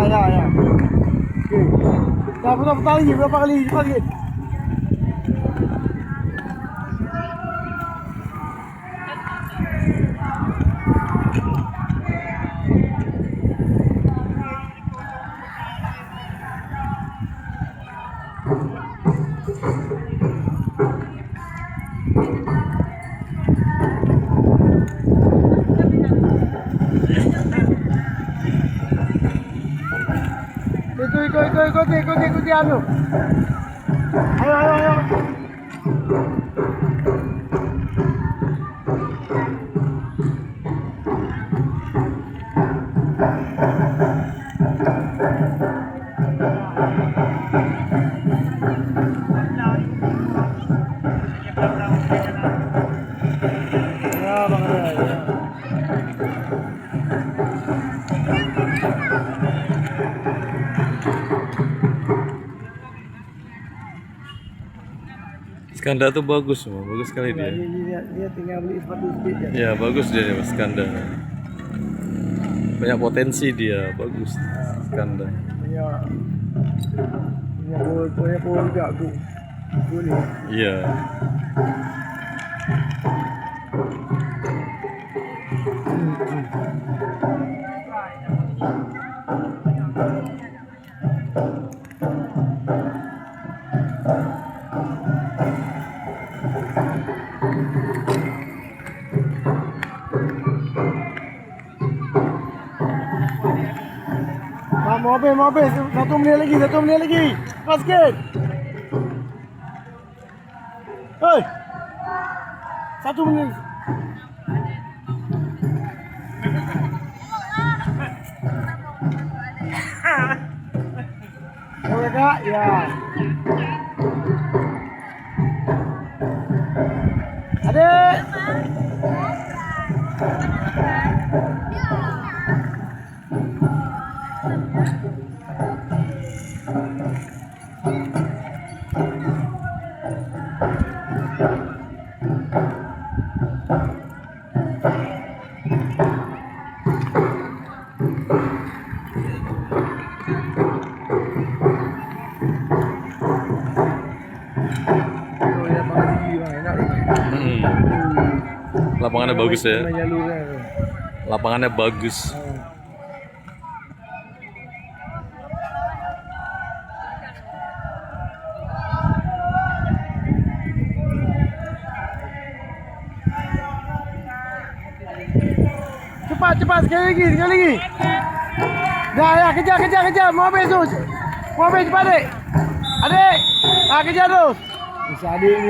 ya. Oke. Dah berapa kali? Berapa kali? Cepat sikit. Ikuti anu. Ayo. Ya, Bang Ray. Skanda tuh bagus sekali dia. Dia tinggal beli sepatu speed Ya bagus dia Mas Skanda. Banyak potensi dia, bagus Skanda. Punya pohon jagung. Boleh. Iya. Mau habis. 1 menit lagi. Pas sikit. Hei. 1 menit. Oke, Kak. Ya. Adik. Lapangannya bagus ya. Lapangannya bagus. Cepat sekali lagi. Dah ya, kejar. Mau habis cepat, Adik. Adik. Kejar terus. Bisa adik ni.